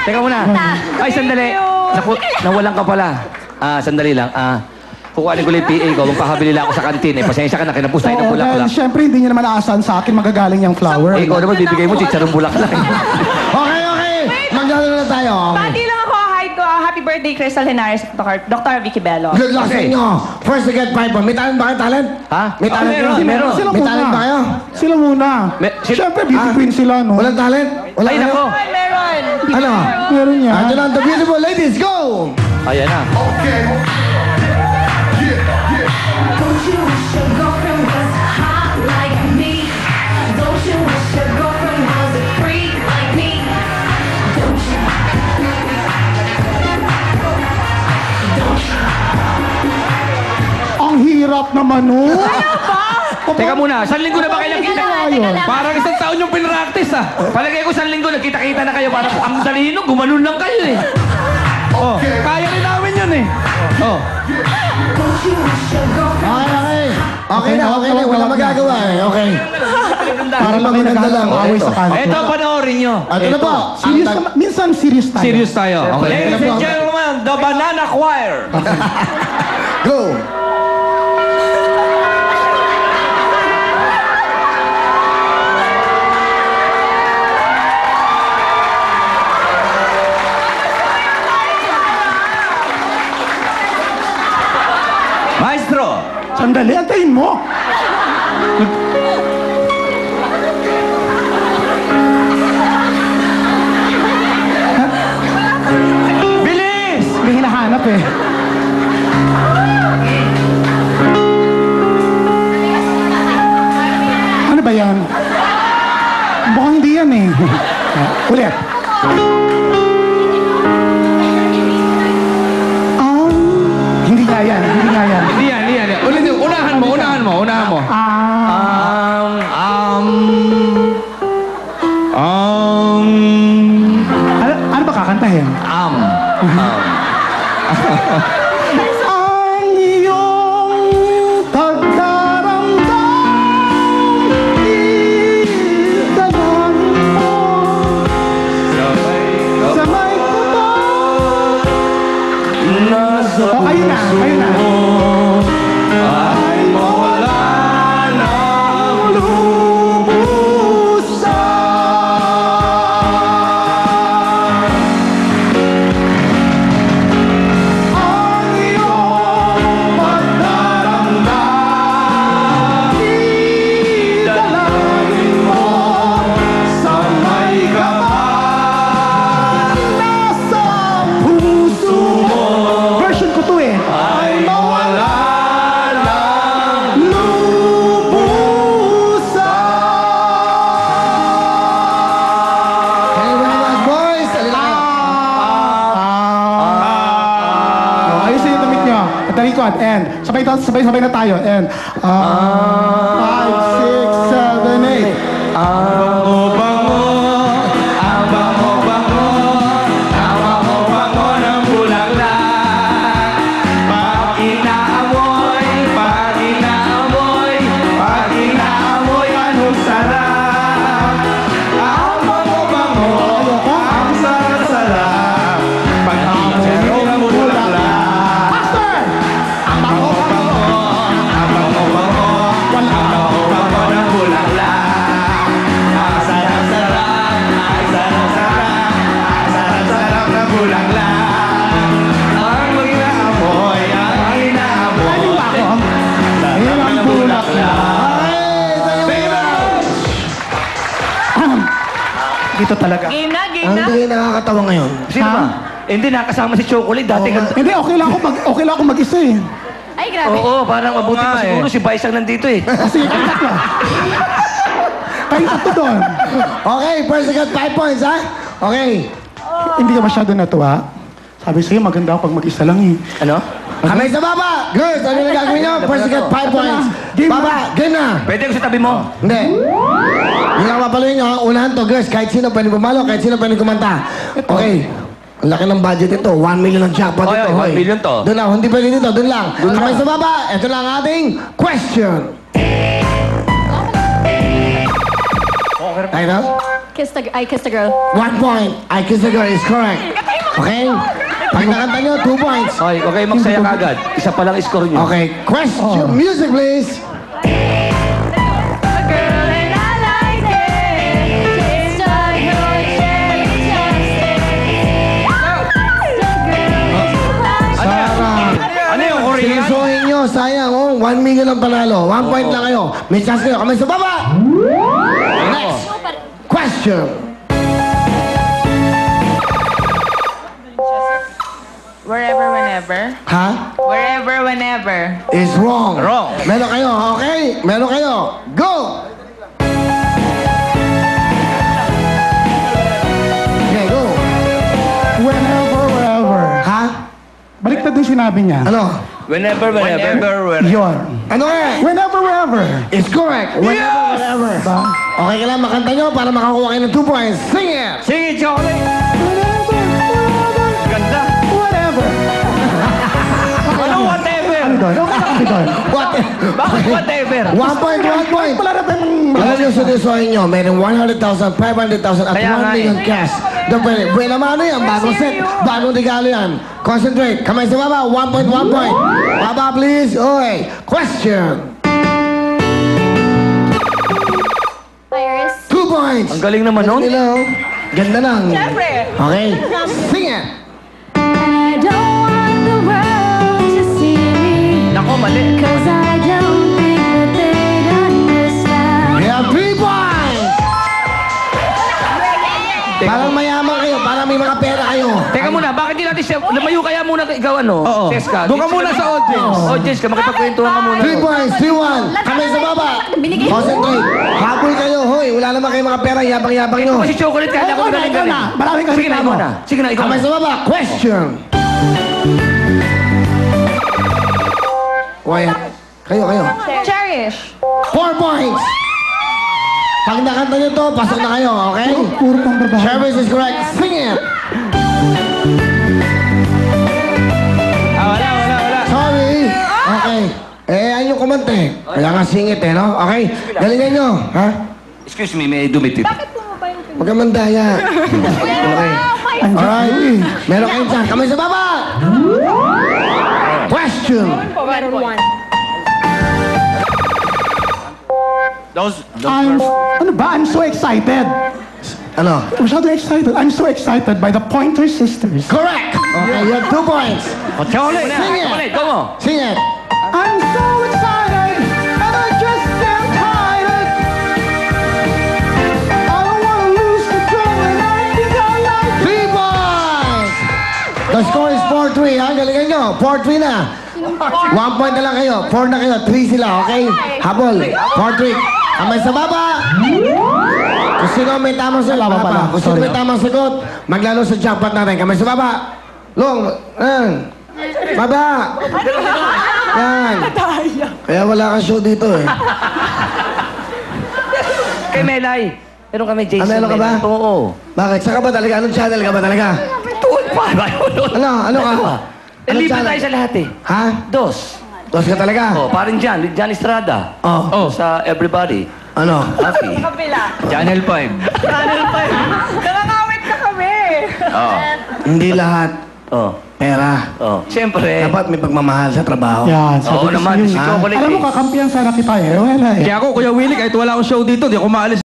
Teka muna. Ay, sandali. Nawalan ka pala. Sandali lang. Kukuhanin ko lang yung PA ko. Magpapabili lang ako sa kantin. Pasensya ka na, kinapos tayo ng bulaklak. Siyempre, hindi niya naman aasahan sa akin magagaling yung flower. Ikaw naman, bibigay mo chicharong bulaklak. Okay. Magdalo na tayo. Pati lang ako. Hi to happy birthday, Crystal Henares, Dr. Vicky Bello. Good luck sa inyo. First to get 5 points. May talent ba kayo, talent? Ha? May talent Meron, kayo? meron. Sila May muna. talent ba kayo? Sila muna. Siyempre, beauty queen sila, no? Walang talent? Wala Ay, kayo? nako. Meron. Ano? Meron yan. Ito lang, the beautiful ladies, go! Ayan na. Don't you wish your girlfriend was hot like me? Don't you wish your girlfriend was a freak like me? Don't you? Ang hirap naman, no? Teka muna, saan linggo na ba kayo nagkita? Ayun. Parang isang taon yung pinractice Palagay ko saan linggo nagkita-kita na kayo. Parang ang dali nung gumanon lang kayo Kaya rin namin yun Don't you wish your girlfriend? Okay na. Wala magagawa Okay. Para lang may nag-away sa kanto. Ito, panoorin nyo. Ito na po. Serious naman. Minsan serious tayo. Serious tayo. Ladies and gentlemen, the Banana Choir. Go! Maestro. Sandali, antayin mo. Bilis! May hinahanap eh. Ano ba yan? Mukhang hindi yan eh. Ulit. Hindi nga yan. Hindi yan. Ulit, unahan mo. Ano ba kakantahin? Ang iyong pagdaramdam idalangin mo sa may tutok. Ayun na. Ay mawala ng Ang iyong pagdaramdam idalangin mo sa may kapal nasa puso mo. Version ko to eh. Ay mawala Hey, boys! Ayusin yung damit nyo. At talikod. And sabay na tayo. And 5, 6, 7, 8. bango ng bulaklak. Pag inaamoy, anong sarap. Ang bango, ang sarap. Pag amoy ng bulaklak. Pastor! Ang bango ng bulaklak. Ang sarap-sarap ng bulaklak. Ang inaamoy, Ano ba ako? Ayun ang bulaklak. Dito talaga. Game na. Ang tingin nakakatawa ngayon. Sino ba? Hindi, nakasama si Chocolate. Dati Hindi, okay lang ako mag-isa eh. Ay, grabe. Oo, parang mabuti pa siguro si Vice ang nandito Kasi kayong tatlo. Kayong tatlo doon. Okay, first to get 5 points, ha? Okay. Hindi ka masyado natuwa. Sabi sa'yo, maganda ako pag mag-isa lang eh. Ano? Kamay sa baba! Girls, ano yung gagawin nyo? First to get 5 points. Game Baba, game na! Pwede ko sa tabi mo. Hindi. Hindi nga mapaluin nyo, ha? Unahan to, girls. Kahit sino pwede bumalo, kahit sino pwede kumanta. Okay. Ang laki ng budget ito. 1 million ang jackpot Oy, ito. oy, 1 hoy. million to. Doon lang, hindi pwede dito. Doon lang. Kamay sa baba. Ito lang ang ating question. Tayo na? I kissed a girl. 1 point. I kiss the girl is correct. Okay? Pag nakanta nyo, 2 points. Okay, magsaya ka agad. Isa pa lang score nyo. Okay, question. Music, please. A girl and I like it. Tastes like your cherry Sarah. Ano yung Korean? Sinusuhin nyo, sayang. Oh, 1 million ang panalo. 1 point lang kayo. May chance kayo. Kamay sa baba. Next. Question. Wherever, whenever. Ha? Wherever, whenever. Is wrong. Wrong. Meron kayo, okay? Meron kayo. Go! Okay, go. Whenever, wherever. Ha? Baliktad yung sinabi niya. Ano? Whenever. Yun. Ano eh? Whenever, wherever. It's correct. Whenever, whenever. Ba? Okay ka lang, makanta nyo para makakuha kayo ng 2 points. Sing it! Sige, chocolate. Whenever, wherever. Ganda. Whatever. Ano whatever? Ano doon? Okay na kami doon. What? Bakit whatever? 1 point, 1 point. Wala na tayong... Alam nyo, sinusuhin nyo, meron 100,000, 500,000 at Kaya nga 1 million eh. cash. Depende. Buena mano yan, bagong set, bagong regalo yan. Concentrate. Kamay sa baba, 1 point, 1 point. Baba, please. Okay. Question. Iris. 2 points. Ang galing naman nun. Hello. Ganda lang. Siyempre. Okay. Sing it. I don't want the world to see me. Nako, mali. Cause I don't think that they'd understand. We have 3 points. Parang mayaman kayo, parang may mga pera kayo. Teka muna, bakit di natin siya... Lumayo kaya muna ikaw ano? Oo. Cheska. Doon ka muna sa audience. Audience ka, makipagkwentuhan ka muna. 3 points, 3-1. Kamay sa baba. Binigay mo. Concentrate. Habol kayo, hoy. Wala naman kayong mga pera, yabang-yabang nyo. Kasi chocolate kaya ako Ikaw na, galing ikaw na. Maraming kasi Sige na, ikaw na. Sige na, ikaw Kamay na. sa baba. Question. Quiet. Kayo. Cherish. 4 points. Pag nakanta nyo to, pasok na kayo, okay? Puro pang babae. Service is correct. Sing it. Wala. Sorry. Okay. Ayun yung kumante. Kaya nga sing it no? Okay? Galingan nyo. Ha? Excuse me, may dumitit. Huwag kang mandaya. Okay. Alright. Meron kayong chance. Kamay sa baba. Question. Ano ba? I'm so excited. Ano? Masyado excited. I'm so excited by the Pointer Sisters. Correct. Okay, you have 2 points. Chocolate. Sing it. Chocolate, go mo. Sing it. I'm so excited, and I just can't hide it. I don't wanna lose control, and I think I like it. 3 points. The score is 4-3, ha? Galingan nyo. 4-3 na. 1 point na lang kayo. 4 na kayo. 3 sila, okay? Habol. 4-3. Kamay sa baba. Kung sino may tamang sagot, Baba pala. Kung sino Sorry. may tamang sagot, maglalo sa jackpot natin. Kamay sa baba. Long. Baba. Yan. Kaya wala kang show dito eh. Kay Melay. Meron kami Jason. Meron ka ba? Melay. Oo. Bakit? Saan ka ba talaga? Anong channel ka ba talaga? Tuon pa. Ano ka? Libre channel? tayo sa lahat eh. Ha? Dos. Dos ka talaga? Oh, parin Jan Estrada. Oh. Sa Everybody. Ano? Happy. Kabila. Channel 5. Channel 5. Nakakawit na kami. Oo. Hindi lahat Oh. pera. Oh. Siyempre. Dapat may pagmamahal sa trabaho. Yan, sabi Oo ko naman, sa'yo, si Chocolate alam mo, eh. kakampihan sana kita eh. Wala eh. Kaya ako, Kuya Willie, kahit wala akong show dito, di ako maalis